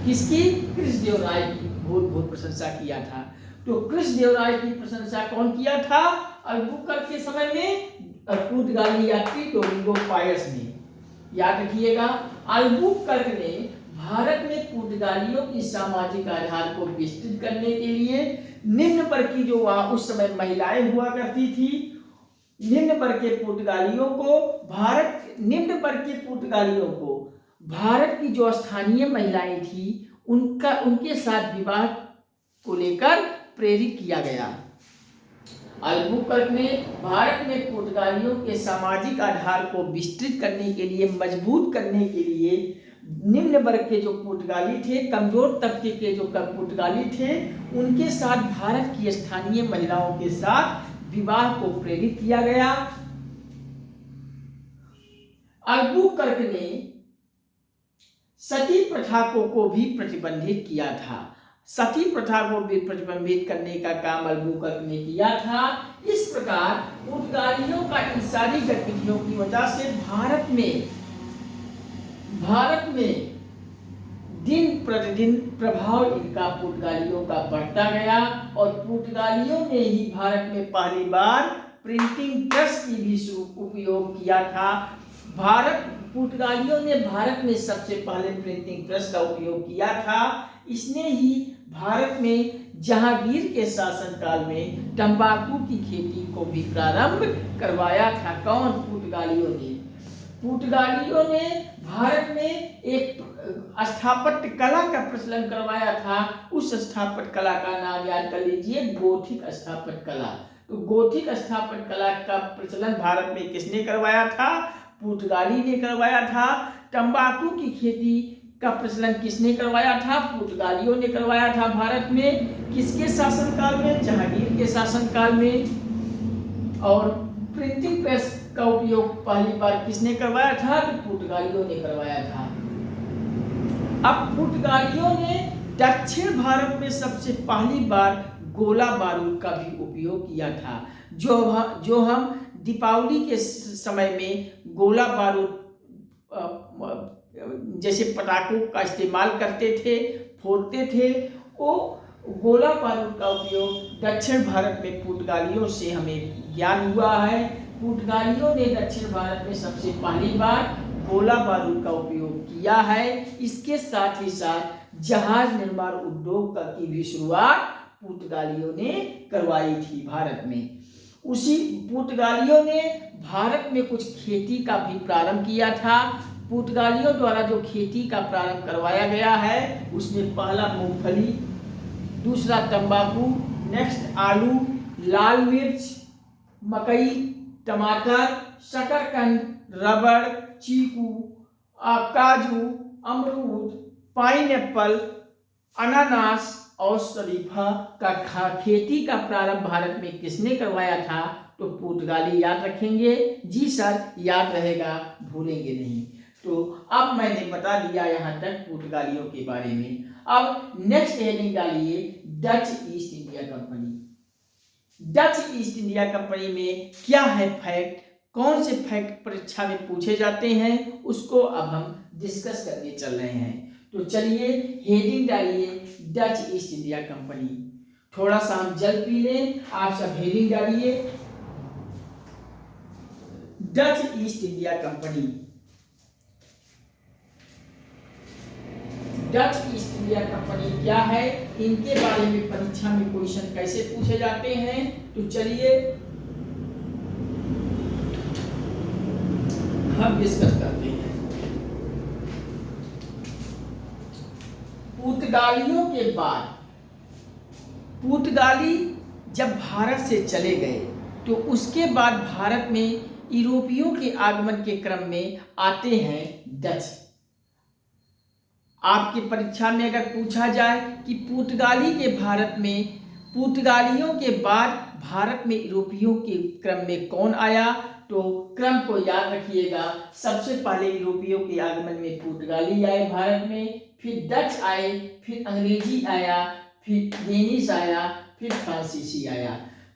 किसकी? कृष्णदेवराय की बहुत प्रशंसा किया था। तो कृष्णदेवराय की प्रशंसा कौन किया था? अल्बुकर्क के समय में पुर्तगाली यात्री डोमिंगो पायस ने। याद रखिएगा, अल्बुकर्क ने भारत में पुर्तगालियों की सामाजिक आधार को विस्तृत करने के लिए निम्न वर्ग की जो वहाँ उस समय महिलाएं हुआ करती थी, निम्न वर्ग के पुर्तगालियों को भारत की जो स्थानीय महिलाएं थी उनके साथ विवाह को लेकर प्रेरित किया गया। अल्बुकर्क ने भारत में पुर्तगालियों के सामाजिक आधार को विस्तृत करने के लिए, मजबूत करने के लिए निम्न वर्ग के जो पुर्तगाली थे, कमजोर तबके के जो पुर्तगाली थे, उनके साथ भारत की स्थानीय महिलाओं के साथ विवाह को प्रेरित किया गया। अल्बुकर्क ने सती प्रथा को भी प्रतिबंधित किया था। सती प्रथा को भी प्रतिबंधित करने का काम अल्बुकर्क ने किया था। इस प्रकार पुर्तगालियों का इन सारी गतिविधियों की वजह से भारत में दिन प्रतिदिन प्रभाव इनका पुर्तगालियों का बढ़ता गया और पुर्तगालियों ने ही भारत में पहली बार प्रिंटिंग प्रेस की भी उपयोग किया था। पुर्तगालियों ने भारत में सबसे पहले प्रिंटिंग प्रेस का उपयोग किया था। इसने ही भारत में जहांगीर के शासनकाल में तंबाकू की खेती को भी प्रारंभ करवाया था। कौन? पुर्तगालियों ने भारत में एक स्थापत्य कला का प्रचलन करवाया था। उस स्थापत्य कला का नाम याद कर लीजिए, गोथिक स्थापत्य कला। तो गोथिक स्थापत्य कला का प्रचलन भारत में किसने करवाया था? पुर्तगाली ने करवाया था। तंबाकू की खेती का प्रचलन किसने करवाया था? पुर्तगालियों ने करवाया था भारत में। किसके शासनकाल में? जहांगीर के शासनकाल में। और प्रिंटिंग प्रेस का उपयोग पहली बार किसने करवाया था? तो पुर्तगालियों ने करवाया था। अब पुर्तगालियों ने दक्षिण भारत में सबसे पहली बार गोला बारूद का भी उपयोग किया था। जो हम दीपावली के समय में गोला बारूद जैसे पटाखों का इस्तेमाल करते थे, फोड़ते थे, वो गोला बारूद का उपयोग दक्षिण भारत में पुर्तगालियों से हमें ज्ञान हुआ है। पुर्तगालियों ने दक्षिण भारत में सबसे पहली बार गोला बारूद का उपयोग किया है। इसके साथ ही साथ जहाज निर्माण उद्योग की भी शुरुआत पुर्तगालियों ने करवाई थी भारत में। उसी पुर्तगालियों ने भारत में कुछ खेती का भी प्रारंभ किया था। पुर्तगालियों द्वारा जो खेती का प्रारंभ करवाया गया है उसमें पहला मूंगफली, दूसरा तंबाकू, नेक्स्ट आलू, लाल मिर्च, मकई, टमाटर, शकरकंद, रबड़, चीकू, काजू, अमरूद, पाइनएप्पल, अनानास और शरीफा का खेती का प्रारंभ भारत में किसने करवाया था? तो पुर्तगाली। याद रखेंगे? जी सर, याद रहेगा, भूलेंगे नहीं। तो अब मैंने बता दिया यहाँ तक पुर्तगालियों के बारे में। अब नेक्स्ट हेडिंग डालिए, Dutch east India company. Dutch east India company में क्या है फैक्ट, कौन से फैक्ट परीक्षा में पूछे जाते हैं, उसको अब हम डिस्कस करने चल रहे हैं। तो चलिए हेडिंग डालिए, डच ईस्ट इंडिया कंपनी। थोड़ा सा हम जल पी लें, आप सब हेडिंग डालिए, Dutch east India company. Dutch east India company क्या है, इनके बारे में परीक्षा में क्वेश्चन कैसे पूछे जाते हैं, तो चलिए हम डिस्कस करते हैं। पुर्तगालियों के बाद पुर्तगाली जब भारत से चले गए तो उसके बाद भारत में यूरोपियों के आगमन के क्रम में आते हैं डच। आपकी परीक्षा में अगर पूछा जाए कि पुर्तगालियों के बाद भारत में यूरोपियों के क्रम में कौन आया, तो क्रम को याद रखिएगा। सबसे पहले यूरोपियों के आगमन में पुर्तगाली आए भारत में, फिर डच आए, फिर अंग्रेजी आया, फिर डेनिश आया, फिर फ्रांसीसी आया।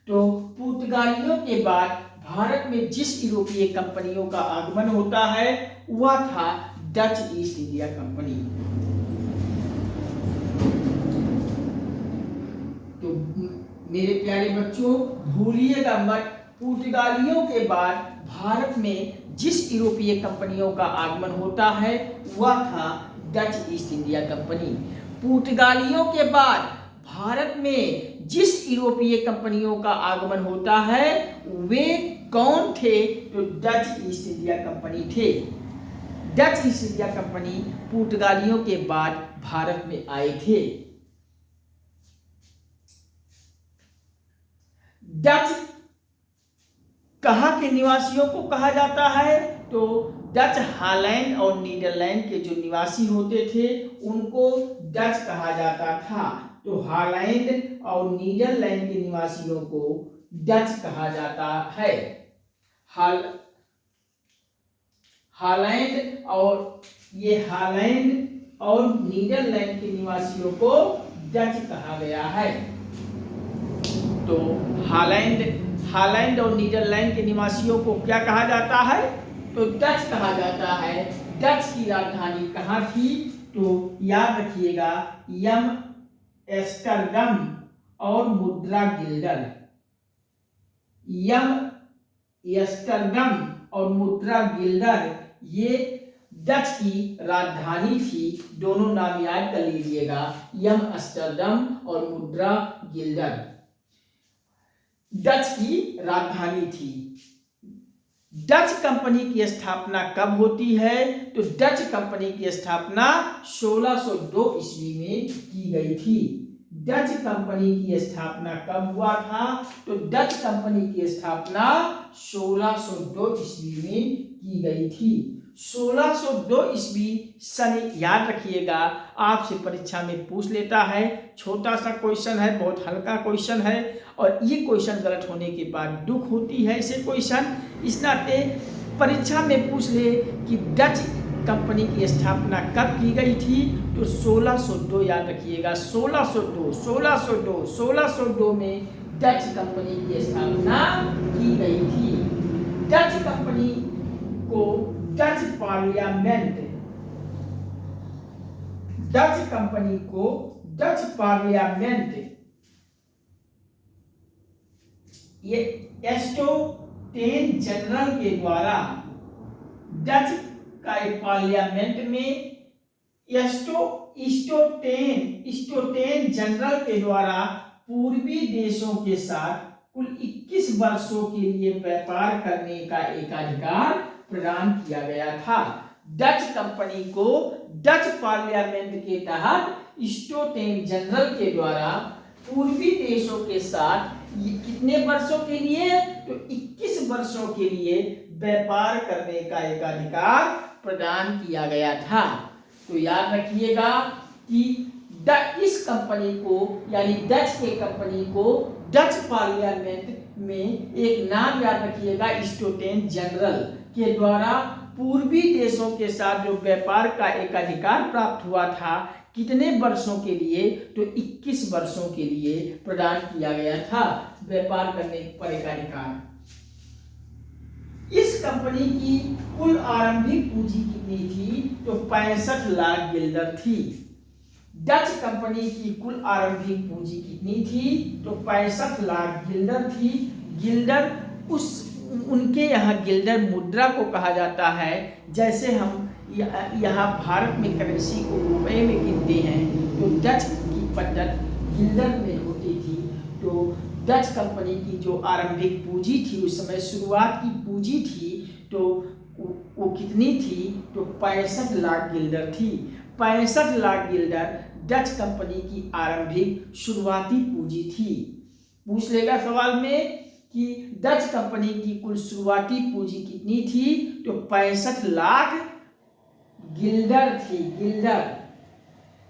तो पुर्तगालियों के बाद भारत में जिस यूरोपीय कंपनियों का आगमन होता है वह था डच ईस्ट इंडिया कंपनी। तो मेरे प्यारे बच्चों, भूलिएगा मत, पुर्तगालियों के बाद भारत में जिस यूरोपीय कंपनियों का आगमन होता है वह था डच ईस्ट इंडिया कंपनी। पुर्तगालियों के बाद भारत में जिस यूरोपीय कंपनियों का आगमन होता है वे कौन थे? तो डच ईस्ट इंडिया कंपनी थे। डच ईस्ट इंडिया कंपनी पुर्तगालियों के बाद भारत में आए थे। डच कहाँ के निवासियों को कहा जाता है? तो डच हॉलैंड और नीदरलैंड के जो निवासी होते थे उनको डच कहा जाता था। तो हॉलैंड और नीदरलैंड के निवासियों को डच कहा जाता है। हॉलैंड और नीदरलैंड के निवासियों को डच कहा गया है। तो हॉलैंड और नीदरलैंड के निवासियों को क्या कहा जाता है? तो डच कहा जाता है। डच की राजधानी कहाँ थी? तो याद रखिएगा एम्स्टर्डम और मुद्रा गिल्डर। एम्स्टर्डम और मुद्रा गिल्डर ये डच की राजधानी थी। दोनों नाम याद कर लीजिएगा, एम्स्टर्डम और मुद्रा गिल्डर डच की राजधानी थी। डच कंपनी की स्थापना कब होती है? तो डच कंपनी की स्थापना 1602 ईस्वी में की गई थी। डच कंपनी की स्थापना कब हुआ था? तो डच कंपनी की स्थापना 1602 ईस्वी में की गई थी। 1602 ईस्वी सन याद रखिएगा, आपसे परीक्षा में पूछ लेता है। छोटा सा क्वेश्चन है, बहुत हल्का क्वेश्चन है और ये क्वेश्चन गलत होने के बाद दुख होती है इसे क्वेश्चन। इस नाते परीक्षा में पूछ ले कि डच कंपनी की स्थापना कब की गई थी? तो 1602 याद रखिएगा, 1602 में डच कंपनी की स्थापना की गई थी। डच कंपनी को डच पार्लियामेंट ये एस्टोटेन जनरल के द्वारा डच का पार्लियामेंट में एस्टोटेन जनरल के द्वारा पूर्वी देशों के साथ कुल 21 वर्षों के लिए व्यापार करने का एक अधिकार प्रदान किया गया था। डच कंपनी को डच पार्लियामेंट के तहत एस्टोटेन जनरल के द्वारा पूर्वी देशों के साथ कितने वर्षों के लिए? तो 21 वर्षों के लिए व्यापार करने का एक अधिकार प्रदान किया गया था। तो याद रखिएगा कि इस कंपनी को यानी डच के कंपनी को डच पार्लियामेंट में एक नाम याद रखिएगा, एस्टोटेन जनरल के द्वारा पूर्वी देशों के साथ जो व्यापार का एक अधिकार प्राप्त हुआ था कितने वर्षों के लिए? तो 21 वर्षों के लिए प्रदान किया गया था व्यापार करने पर एक अधिकार। इस कंपनी की कुल आरंभिक पूंजी कितनी थी? तो 65 लाख गिल्डर थी। डच कंपनी की कुल आरंभिक पूंजी कितनी थी? तो 65 लाख गिल्डर थी। गिल्डर उनके यहाँ गिल्डर मुद्रा को कहा जाता है। जैसे हम यहाँ भारत में करेंसी को रुपए में गिनते हैं तो डच की पद्धत गिल्डर में होती थी। तो डच कंपनी की जो आरंभिक पूंजी थी उस समय शुरुआत की पूंजी थी तो वो कितनी थी? तो 65 लाख गिल्डर थी। 65 लाख गिल्डर डच कंपनी की आरंभिक शुरुआती पूंजी थी। पूछ लेगा सवाल में कि डच कंपनी की कुल शुरुआती पूंजी कितनी थी? तो 65 लाख गिल्डर थी। गिल्डर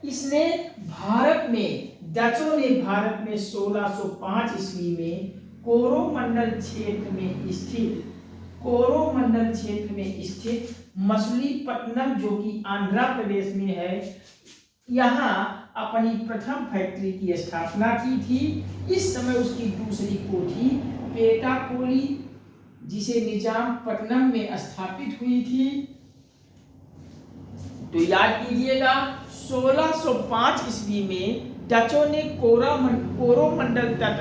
इसने डचों ने भारत में 1605 ईस्वी में कोरोमंडल क्षेत्र में स्थित मछलीपट्टनम जो कि आंध्र प्रदेश में है, यहाँ अपनी प्रथम फैक्ट्री की स्थापना की थी। इस समय उसकी दूसरी कोठी पेटाकोली जिसे निजामपट्टनम में स्थापित हुई थी। तो याद कीजिएगा 1605 ईस्वी में डचों ने कोरोमंडल तट,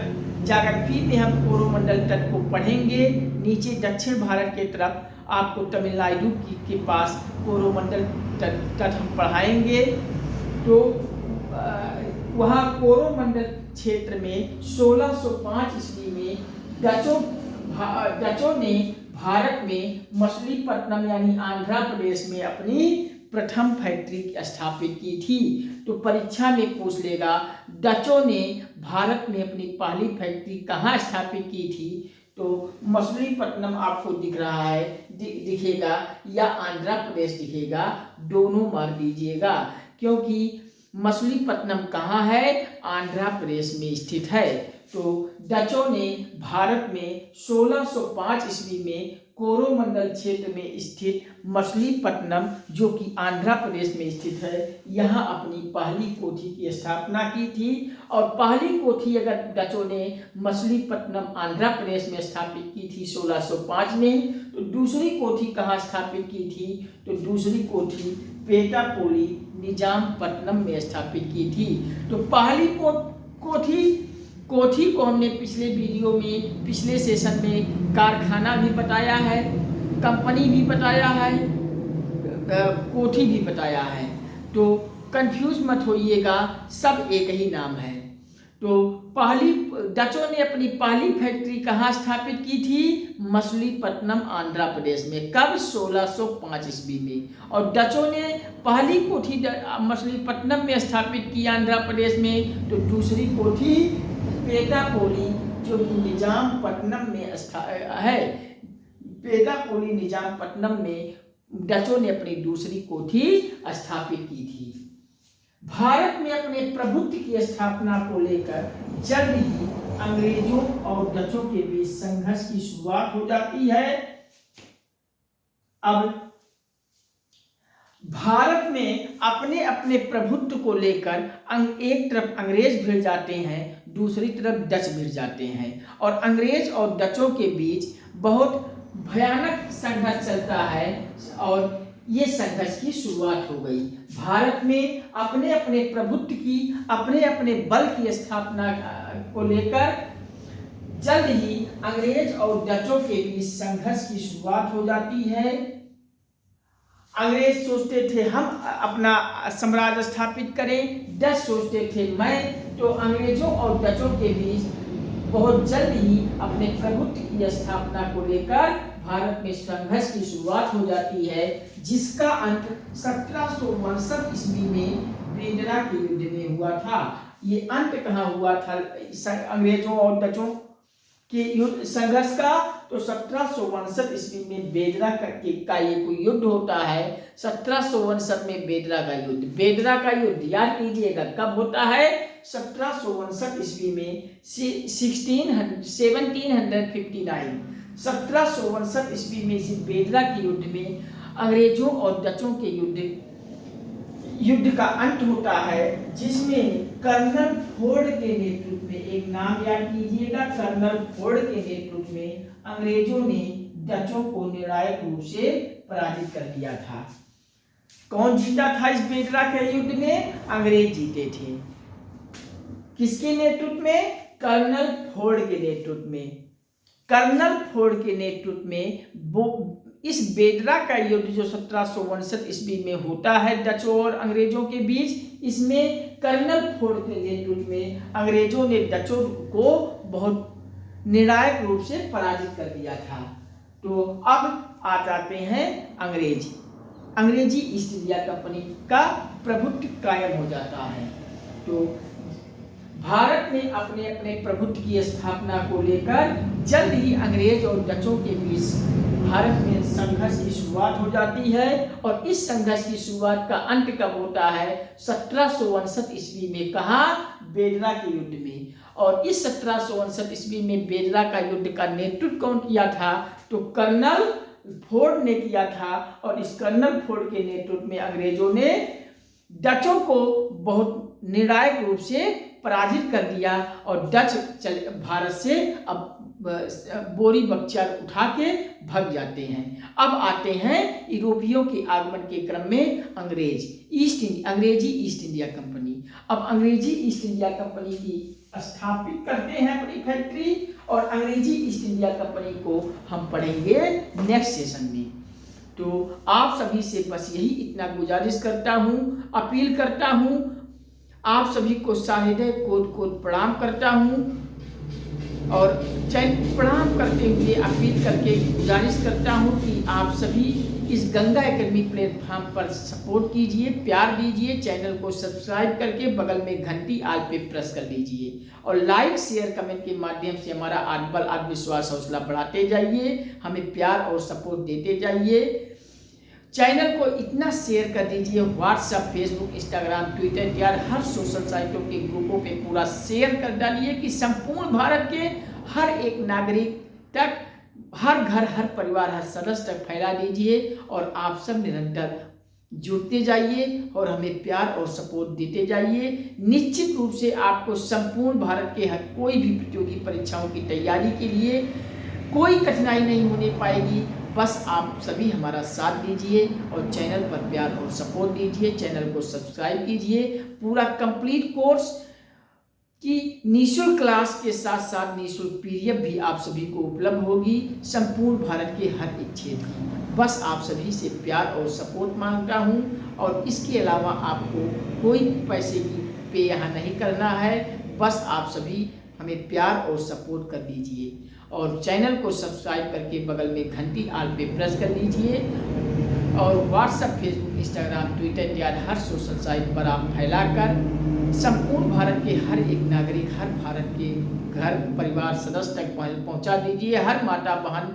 ज्योग्राफी में हम कोरोमंडल तट को पढ़ेंगे, नीचे दक्षिण भारत के तरफ आपको तमिलनाडु के पास कोरोमंडल तट हम पढ़ाएंगे। तो वहाँ कोरोमंडल क्षेत्र में 1605 ईस्वी में डचों ने भारत में मछलीपट्टनम यानी आंध्र प्रदेश में अपनी प्रथम फैक्ट्री स्थापित की थी। तो परीक्षा में पूछ लेगा डचों ने भारत में अपनी पहली फैक्ट्री कहाँ स्थापित की थी। तो मछलीपट्टनम आपको दिख रहा है, दिखेगा या आंध्र प्रदेश दिखेगा, दोनों मार दीजिएगा, क्योंकि मछलीपट्टनम कहाँ है, आंध्र प्रदेश में स्थित है। तो डचों ने भारत में 1605 ईस्वी में कोरोमंडल क्षेत्र में स्थित मछलीपट्टनम जो कि आंध्र प्रदेश में स्थित है, यहाँ अपनी पहली कोठी की स्थापना की थी। और पहली कोठी अगर डचों ने मछलीपट्टनम आंध्र प्रदेश में स्थापित की थी 1605 में, तो दूसरी कोठी कहाँ स्थापित की थी, तो दूसरी कोठी पेटापोली निजामपट्टनम में स्थापित की थी। तो पहली कोठी को हमने पिछले वीडियो में, पिछले सेशन में कारखाना भी बताया है, कंपनी भी बताया है, कोठी भी बताया है। तो कंफ्यूज मत होइएगा, सब एक ही नाम है। तो डचों ने अपनी पहली फैक्ट्री कहाँ स्थापित की थी, मछलीपट्टनम आंध्र प्रदेश में। कब, 1605 ईस्वी में। और डचों ने पहली कोठी मछलीपट्टनम में स्थापित की आंध्र प्रदेश में। तो दूसरी कोठी पेटापोली जो कि निजामपट्टनम में है, पेटापोली निजामपट्टनम में डचों ने अपनी दूसरी कोठी स्थापित की थी। भारत में अपने प्रभुत्व की स्थापना को लेकर जल्द ही अंग्रेजों और डचों के बीच संघर्ष की शुरुआत हो जाती है। अब भारत में अपने अपने प्रभुत्व को लेकर एक तरफ अंग्रेज भिड़ जाते हैं, दूसरी तरफ डच भिड़ जाते हैं, और अंग्रेज और डचों के बीच बहुत भयानक संघर्ष चलता है। और ये संघर्ष की शुरुआत हो गई। भारत में अपने अपने प्रभुत्व की, अपने अपने बल की स्थापना को लेकर जल्द ही अंग्रेज और डचों के बीच संघर्ष की शुरुआत हो जाती है। अंग्रेज सोचते थे हम अपना साम्राज्य स्थापित करें, डच सोचते थे मैं। तो अंग्रेजों और डचों के बीच बहुत जल्द ही अपने प्रभुत्व की स्थापना को लेकर भारत में संघर्ष की शुरुआत हो जाती है, जिसका अंत 1759 ईस्वी में बेदरा के युद्ध में हुआ था। ये अंत कहाँ हुआ था अंग्रेजों और डचों के युद्ध संघर्ष का, तो 1759 ईस्वी में बेदरा का ये कोई युद्ध होता है। 1759 में बेदरा का युद्ध, बेदरा का युद्ध याद कीजिएगा कब होता है, 1759 ईस्वी में 1759 1759 ईस्वी में इस बेदरा के युद्ध में अंग्रेजों और डचों के युद्ध का अंत होता है, जिसमें कर्नल फोर्ड के नेतृत्व में, एक नाम याद कीजिएगा, कर्नल फोर्ड के नेतृत्व में अंग्रेजों ने डचों को निर्णायक रूप से पराजित कर दिया था। कौन जीता था इस बेदरा के युद्ध में, अंग्रेज जीते थे। किसके नेतृत्व में, कर्नल फोर्ड के नेतृत्व में। कर्नल फोर्ड के नेतृत्व में इस बेदरा का युद्ध जो 1759 ईस्वी में होता है डचों और अंग्रेजों के बीच, इसमें कर्नल फोर्ड के नेतृत्व में अंग्रेजों ने डचों को बहुत निर्णायक रूप से पराजित कर दिया था। तो अब आ जाते हैं अंग्रेजी ईस्ट इंडिया कंपनी का प्रभुत्व कायम हो जाता है। तो भारत में अपने अपने प्रभुत्व की स्थापना को लेकर जल्द ही अंग्रेज और डचों के बीच भारत में संघर्ष की शुरुआत हो जाती है। और इस संघर्ष की शुरुआत का अंत कब होता है, 1759 ईस्वी में। कहाँ, बेदरा के युद्ध में। और इस 1759 ईस्वी में बेदरा का युद्ध का नेतृत्व कौन किया था, तो कर्नल फोर्ड ने किया था। और इस कर्नल फोर्ड के नेतृत्व में अंग्रेजों ने डचों को बहुत निर्णायक रूप से पराजित कर दिया। और डच भारत से अब बोरी बख्तियार उठा के भाग जाते हैं। अब आते हैं यूरोपियों के आगमन के क्रम में अंग्रेजी ईस्ट इंडिया कंपनी। अब अंग्रेजी ईस्ट इंडिया कंपनी की स्थापित करते हैं अपनी फैक्ट्री, और अंग्रेजी ईस्ट इंडिया कंपनी को हम पढ़ेंगे नेक्स्ट सेशन में। तो आप सभी से बस यही इतना गुजारिश करता हूँ, अपील करता हूँ, आप सभी को साहिदे कोट कोट प्रणाम करता हूँ, और प्रणाम करते हुए अपील करके गुजारिश करता हूँ कि आप सभी इस गंगा एकेडमी प्लेटफॉर्म पर सपोर्ट कीजिए, प्यार दीजिए, चैनल को सब्सक्राइब करके बगल में घंटी आल पे प्रेस कर लीजिए, और लाइक शेयर कमेंट के माध्यम से हमारा आत्मबल आत्मविश्वास हौसला बढ़ाते जाइए, हमें प्यार और सपोर्ट देते जाइए। चैनल को इतना शेयर कर दीजिए, व्हाट्सएप, फेसबुक, इंस्टाग्राम, ट्विटर यार हर सोशल साइटों के ग्रुपों पे पूरा शेयर कर डालिए कि संपूर्ण भारत के हर एक नागरिक तक, हर घर, हर परिवार, हर सदस्य तक फैला दीजिए, और आप सब निरंतर जुड़ते जाइए और हमें प्यार और सपोर्ट देते जाइए। निश्चित रूप से आपको संपूर्ण भारत के हर कोई भी प्रतियोगी परीक्षाओं की तैयारी के लिए कोई कठिनाई नहीं होने पाएगी। बस आप सभी हमारा साथ दीजिए और चैनल पर प्यार और सपोर्ट दीजिए, चैनल को सब्सक्राइब कीजिए। पूरा कंप्लीट कोर्स की निःशुल्क क्लास के साथ साथ निःशुल्क पीडीएफ भी आप सभी को उपलब्ध होगी संपूर्ण भारत के हर एक क्षेत्र की। बस आप सभी से प्यार और सपोर्ट मांगता हूं, और इसके अलावा आपको कोई पैसे की पे यहाँ नहीं करना है। बस आप सभी हमें प्यार और सपोर्ट कर दीजिए, और चैनल को सब्सक्राइब करके बगल में घंटी आल पे प्रेस कर लीजिए, और व्हाट्सएप, फेसबुक, इंस्टाग्राम, ट्विटर या हर सोशल साइट पर आप फैलाकर संपूर्ण भारत के हर एक नागरिक, हर भारत के घर परिवार सदस्य तक पहुंचा दीजिए। हर माता बहन,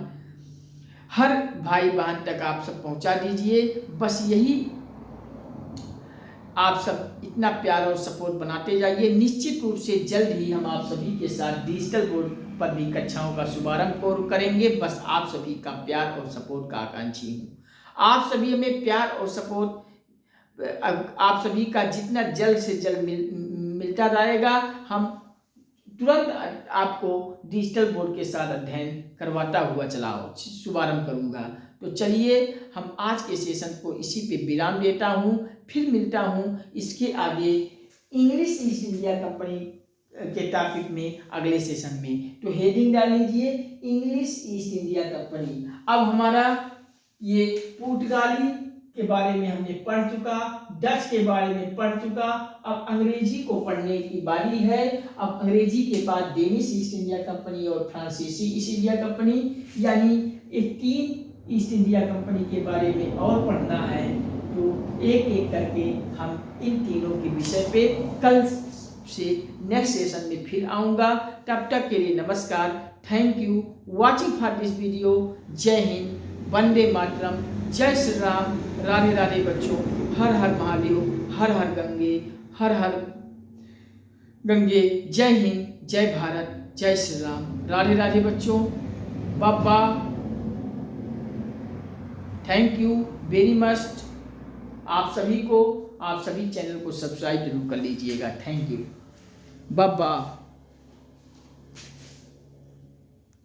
हर भाई बहन तक आप सब पहुंचा दीजिए। बस यही आप सब इतना प्यार और सपोर्ट बनाते जाइए। निश्चित रूप से जल्द ही हम आप सभी के साथ डिजिटल बोर्ड पर भी कक्षाओं का शुभारंभ करेंगे। बस आप सभी का प्यार और सपोर्ट का आकांक्षी हूँ। आप सभी हमें प्यार और सपोर्ट आप सभी का जितना जल्द से जल्द मिलता जाएगा, हम तुरंत आपको डिजिटल बोर्ड के साथ अध्ययन करवाता हुआ शुभारंभ करूंगा। तो चलिए हम आज के सेशन को इसी पे विराम देता हूं, फिर मिलता हूं इसके आगे इंग्लिश ईस्ट इंडिया कंपनी के टॉपिक में अगले सेशन में। तो हेडिंग डाल लीजिए इंग्लिश ईस्ट इंडिया कंपनी। अब हमारा ये पुर्तगाली के बारे में हमने पढ़ चुका, डच के बारे में पढ़ चुका, अब अंग्रेजी को पढ़ने की बारी है। अब अंग्रेजी के बाद डेनिश ईस्ट इंडिया कंपनी और फ्रांसीसी ईस्ट इंडिया कंपनी, यानी ये 3 ईस्ट इंडिया कंपनी के बारे में और पढ़ना है। तो एक एक करके हम इन तीनों के विषय पे कल से नेक्स्ट सेशन में फिर आऊँगा। तब तक के लिए नमस्कार, thank you watching for this video. जय हिंद, वंदे मातरम, जय श्री राम, राधे राधे बच्चों, हर हर महादेव, हर हर गंगे, हर हर गंगे, जय हिंद, जय भारत, जय श्री राम, राधे राधे बच्चों, बाबा, थैंक यू वेरी मच। आप सभी को, आप सभी चैनल को सब्सक्राइब जरूर कर लीजिएगा। Thank you, Baba.